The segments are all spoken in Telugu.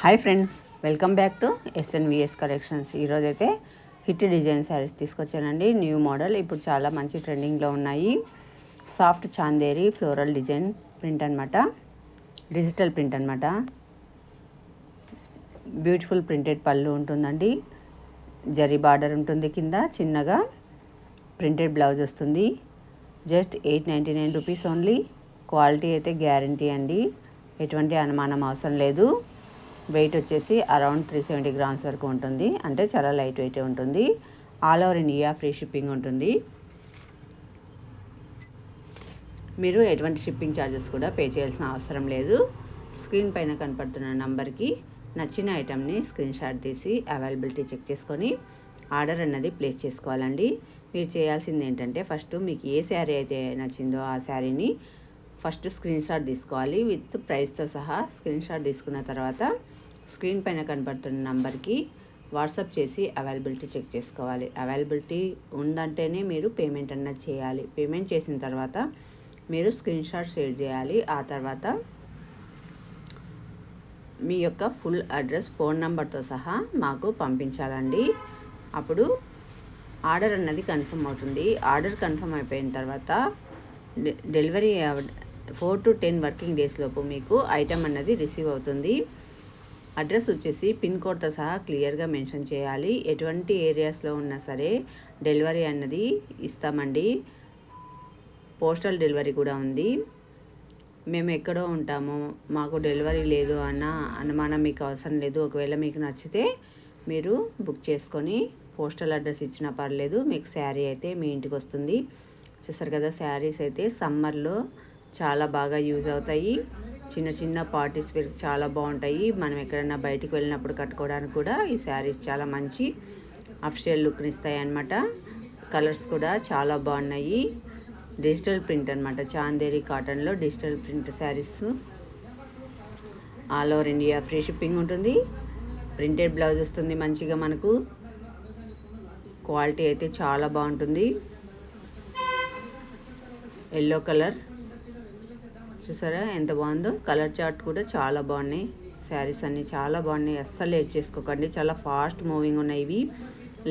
Hi friends, welcome back to SNVS collections. ఈరోజైతే హిట్ డిజైన్ శారీస్ తీసుకొచ్చానండి. న్యూ మోడల్, ఇప్పుడు చాలా మంచి ట్రెండింగ్లో ఉన్నాయి. Soft Chanderi floral design print అనమాట, డిజిటల్ ప్రింట్ అనమాట. బ్యూటిఫుల్ ప్రింటెడ్ పళ్ళు ఉంటుందండి. జరీ బార్డర్ ఉంటుంది, కింద చిన్నగా ప్రింటెడ్ బ్లౌజ్ వస్తుంది. Just 899 rupees only. క్వాలిటీ అయితే గ్యారంటీ అండి, ఎటువంటి అనుమానం అవసరం లేదు. వెయిట్ వచ్చేసి అరౌండ్ 370 గ్రామ్స్ వరకు ఉంటుంది, అంటే చాలా లైట్ వెయిట్ ఉంటుంది. All over India free shipping ఉంటుంది. మీరు ఎటువంటి షిప్పింగ్ ఛార్జెస్ కూడా పే చేయాల్సిన అవసరం లేదు. స్క్రీన్ పైన కనపడుతున్న నంబర్కి నచ్చిన ఐటమ్ని స్క్రీన్ షాట్ తీసి అవైలబిలిటీ చెక్ చేసుకొని ఆర్డర్ అన్నది ప్లేస్ చేసుకోవాలండి. మీరు చేయాల్సింది ఏంటంటే, ఫస్ట్ మీకు ఏ శారీ అయితే నచ్చిందో ఆ శారీని ఫస్ట్ స్క్రీన్ షాట్ తీసుకోవాలి, విత్ ప్రైస్తో సహా. స్క్రీన్ షాట్ తీసుకున్న తర్వాత స్క్రీన్ పైన కనపడుతున్న నంబర్కి వాట్సాప్ చేసి అవైలబిలిటీ చెక్ చేసుకోవాలి. అవైలబిలిటీ ఉందంటేనే మీరు పేమెంట్ అన్నది చేయాలి. పేమెంట్ చేసిన తర్వాత మీరు స్క్రీన్ షాట్ షేర్ చేయాలి. ఆ తర్వాత మీ యొక్క ఫుల్ అడ్రస్, ఫోన్ నెంబర్తో సహా మాకు పంపించాలండి. అప్పుడు ఆర్డర్ అన్నది కన్ఫర్మ్ అవుతుంది. ఆర్డర్ కన్ఫర్మ్ అయిపోయిన తర్వాత డెలివరీ 4 to 10 వర్కింగ్ డేస్ లోపు మీకు ఐటమ్ అన్నది రిసీవ్ అవుతుంది. అడ్రస్ వచ్చేసి పిన్ కోడ్తో సహా క్లియర్గా మెన్షన్ చేయాలి. ఎటువంటి ఏరియాస్లో ఉన్నా సరే డెలివరీ అన్నది ఇస్తామండి. పోస్టల్ డెలివరీ కూడా ఉంది. మేము ఎక్కడో ఉంటాము, మాకు డెలివరీ లేదు అన్న అనుమానం మీకు అవసరం లేదు. ఒకవేళ మీకు నచ్చితే మీరు బుక్ చేసుకొని పోస్టల్ అడ్రస్ ఇచ్చినా పర్లేదు, మీకు శారీ అయితే మీ ఇంటికి వస్తుంది. చూసారు కదా, శారీస్ అయితే సమ్మర్లో చాలా బాగా యూజ్ అవుతాయి. చిన్న చిన్న పార్టీస్ వేర్ చాలా బాగుంటాయి. మనం ఎక్కడైనా బయటికి వెళ్ళినప్పుడు కట్టుకోవడానికి కూడా ఈ శారీస్ చాలా మంచి అఫిషియల్ లుక్ని ఇస్తాయి అన్నమాట. కలర్స్ కూడా చాలా బాగున్నాయి. డిజిటల్ ప్రింట్ అనమాట, చాందేరి కాటన్లో digital print saris. All over India free shipping ఉంటుంది. ప్రింటెడ్ బ్లౌజ్ వస్తుంది మంచిగా మనకు. క్వాలిటీ అయితే చాలా బాగుంటుంది. ఎల్లో కలర్ చూసారా ఎంత బాగుందో. కలర్ చార్ట్ కూడా చాలా బాగున్నాయి. శారీస్ అన్నీ చాలా బాగున్నాయి. అస్సలు లేట్ చేసుకోకండి, చాలా ఫాస్ట్ మూవింగ్ ఉన్నాయి ఇవి.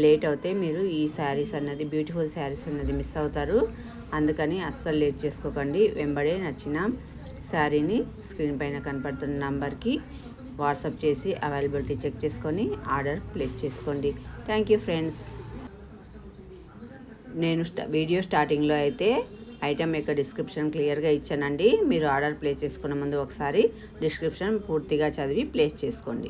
లేట్ అవుతే మీరు ఈ శారీస్ అన్నది, బ్యూటిఫుల్ శారీస్ అన్నది మిస్ అవుతారు. అందుకని అస్సలు లేట్ చేసుకోకండి. వెంబడే నచ్చిన శారీని స్క్రీన్ పైన కనపడుతున్న నంబర్కి వాట్సాప్ చేసి అవైలబిలిటీ చెక్ చేసుకొని ఆర్డర్ ప్లేస్ చేసుకోండి. Thank you friends. నేను వీడియో స్టార్టింగ్లో అయితే ఐటమ్ యొక్క డిస్క్రిప్షన్ క్లియర్గా ఇచ్చానండి. మీరు ఆర్డర్ ప్లేస్ చేసుకునే ముందు ఒకసారి డిస్క్రిప్షన్ పూర్తిగా చదివి ప్లేస్ చేసుకోండి.